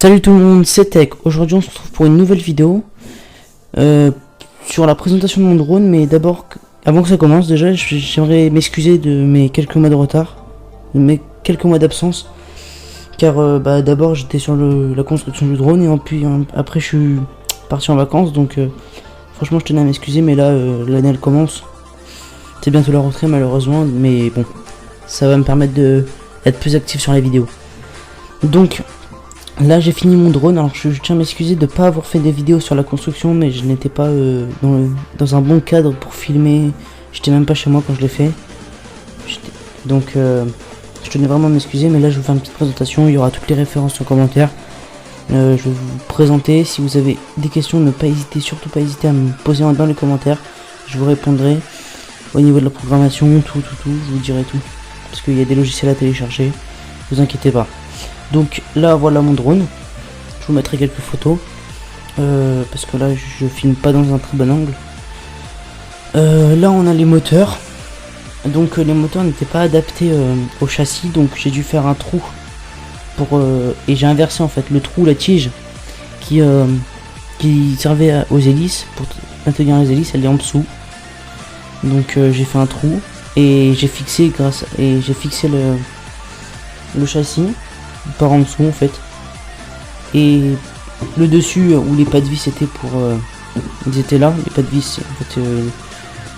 Salut tout le monde, c'est Tech. Aujourd'hui on se retrouve pour une nouvelle vidéo sur la présentation de mon drone. Mais d'abord, avant que ça commence, déjà j'aimerais m'excuser de mes quelques mois de retard, de mes quelques mois d'absence, car d'abord j'étais sur la construction du drone et puis après je suis parti en vacances. Donc franchement je tenais à m'excuser, mais là l'année elle commence, c'est bientôt la rentrée malheureusement, mais bon, ça va me permettre d'être plus actif sur les vidéos. Donc là j'ai fini mon drone. Alors je tiens à m'excuser de ne pas avoir fait des vidéos sur la construction, mais je n'étais pas dans un bon cadre pour filmer. J'étais même pas chez moi quand je l'ai fait. Donc je tenais vraiment à m'excuser, mais là je vais vous faire une petite présentation. Il y aura toutes les références en commentaire. Je vais vous présenter. Si vous avez des questions, ne pas hésiter, surtout pas hésiter à me poser dans les commentaires. Je vous répondrai au niveau de la programmation, tout, je vous dirai tout. Parce qu'il y a des logiciels à télécharger, vous inquiétez pas. Donc là voilà mon drone, je vous mettrai quelques photos, parce que là je filme pas dans un très bon angle. Là on a les moteurs, donc les moteurs n'étaient pas adaptés au châssis, donc j'ai dû faire un trou pour et j'ai inversé en fait le trou, la tige qui servait aux hélices, pour maintenir les hélices, elle est en dessous. Donc j'ai fait un trou et j'ai fixé le châssis par en dessous en fait, et le dessus où les pas de vis étaient pour ils étaient là, les pas de vis en fait.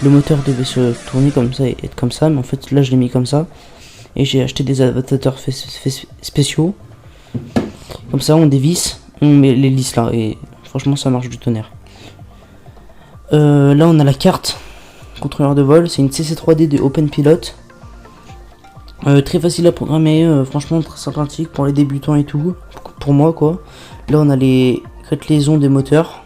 Le moteur devait se tourner comme ça et être comme ça, mais en fait là je l'ai mis comme ça, et j'ai acheté des adaptateurs spéciaux comme ça, on dévisse, on met les lisses là, et franchement ça marche du tonnerre. Là on a la carte contrôleur de vol, c'est une CC3D de OpenPilot. Très facile à programmer, franchement très sympathique pour les débutants et tout, pour moi quoi. Là on a les crételaisons des moteurs.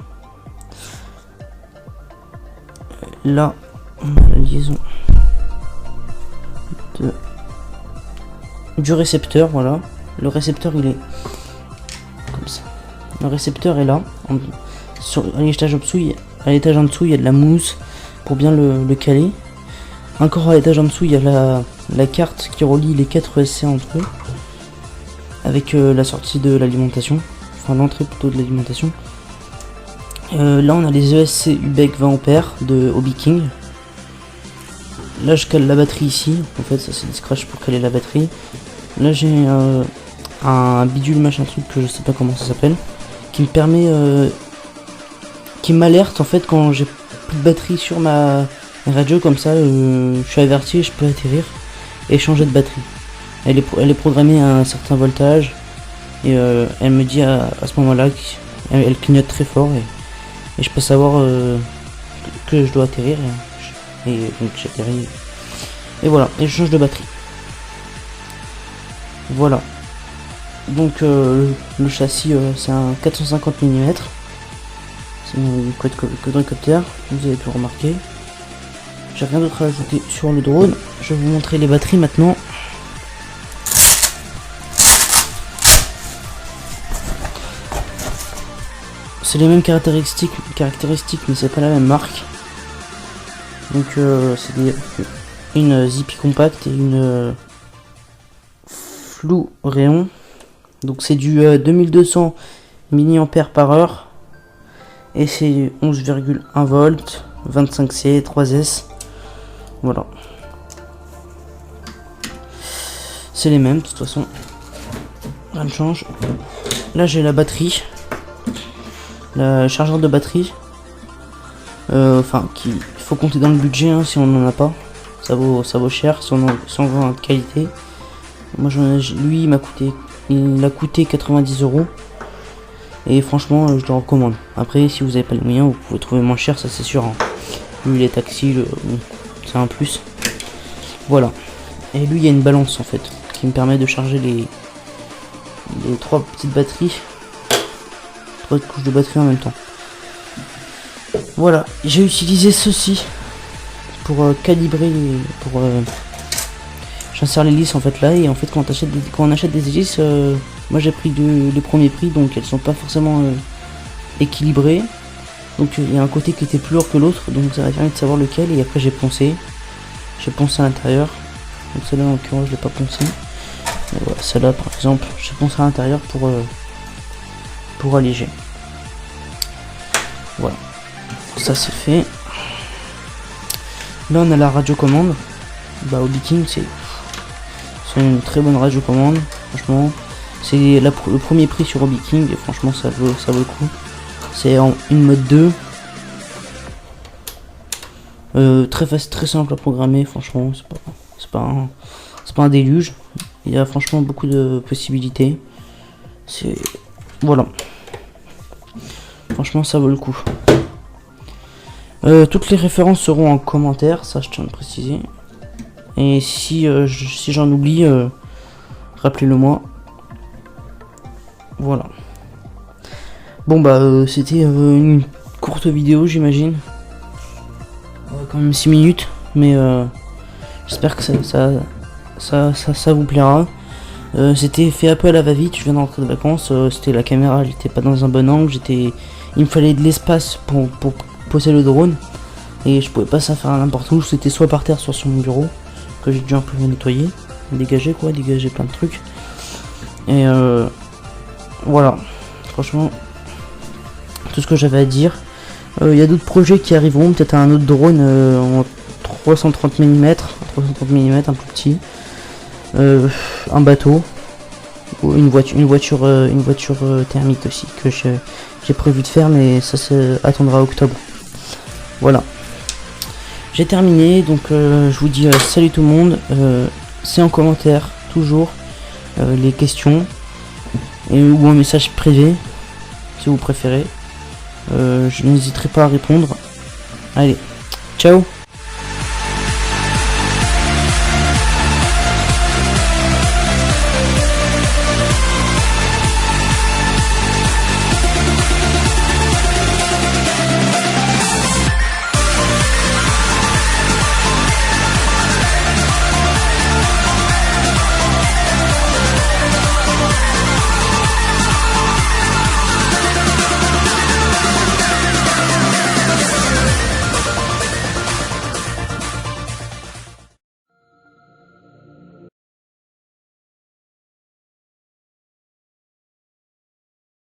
Là on a la liaison du récepteur, voilà. Le récepteur il est comme ça. Le récepteur est là. À l'étage en dessous il y a de la mousse pour bien le caler. Encore à l'étage en dessous il y a la carte qui relie les 4 SC entre eux, avec la sortie de l'alimentation, enfin l'entrée plutôt de l'alimentation. Là on a les ESC UBEC 20A de Hobby King. Là je cale la batterie ici, en fait ça c'est des scratchs pour caler la batterie. Là j'ai un bidule machin truc que je sais pas comment ça s'appelle, qui me permet qui m'alerte en fait quand j'ai plus de batterie sur ma radio, comme ça je suis averti et je peux atterrir et changer de batterie. Elle est programmée à un certain voltage, et elle me dit à ce moment là elle clignote très fort, et je peux savoir que je dois atterrir, et donc j'atterris et voilà, et je change de batterie. Voilà, donc le châssis c'est un 450 mm, c'est une quadricoptère, vous avez pu remarquer. J'ai rien d'autre à ajouter sur le drone. Je vais vous montrer les batteries maintenant. C'est les mêmes caractéristiques, mais c'est pas la même marque. Donc c'est une Zippy Compact et une Flou Rayon. Donc c'est du 2200 mAh et c'est 11,1 volts, 25C, 3S. Voilà, c'est les mêmes de toute façon, rien ne change. Là j'ai la batterie, le chargeur de batterie, enfin il faut compter dans le budget, hein, si on n'en a pas, ça vaut cher si on veut en qualité. Moi lui il a coûté 90 €, et franchement je le recommande. Après si vous n'avez pas les moyens, vous pouvez trouver moins cher, ça c'est sûr, hein. Lui il est tactile, c'est un plus. Voilà, et lui il y a une balance en fait qui me permet de charger les 3 petites batteries, 3 couches de batterie en même temps. Voilà, j'ai utilisé ceci pour calibrer j'insère l'hélice en fait là, et en fait quand on achète des hélices, moi j'ai pris les premiers prix, donc elles sont pas forcément équilibrées. Donc il y a un côté qui était plus lourd que l'autre, donc ça m'a permis de savoir lequel, et après j'ai poncé à l'intérieur. Donc celle-là en l'occurrence je l'ai pas poncé. Voilà, celle-là par exemple j'ai poncé à l'intérieur pour alléger. Voilà, ça c'est fait. Là on a la radiocommande. Bah Hobby King c'est une très bonne radiocommande, franchement. C'est le premier prix sur Hobby King et franchement ça vaut le coup. C'est en une mode 2. Très facile, très simple à programmer, franchement, c'est pas un déluge. Il y a franchement beaucoup de possibilités. Voilà. Franchement ça vaut le coup. Toutes les références seront en commentaire, ça je tiens à le préciser. Et si j'en oublie, rappelez-le moi. Voilà. Bon bah c'était une courte vidéo j'imagine. Quand même 6 minutes, mais j'espère que ça vous plaira. C'était fait un peu à la va-vite, je viens de rentrer de vacances, c'était la caméra, elle était pas dans un bon angle, il me fallait de l'espace pour poser le drone, et je pouvais pas ça faire n'importe où, c'était soit par terre, soit sur mon bureau, que j'ai dû un peu nettoyer, dégager plein de trucs, et voilà, franchement, tout ce que j'avais à dire. Il y a d'autres projets qui arriveront, peut-être un autre drone en 330 mm, un plus petit, un bateau, ou une voiture thermique aussi, que j'ai prévu de faire, mais ça attendra octobre. Voilà. J'ai terminé, donc je vous dis salut tout le monde, c'est en commentaire, toujours, les questions, ou un message privé, si vous préférez. Je n'hésiterai pas à répondre. Allez, ciao.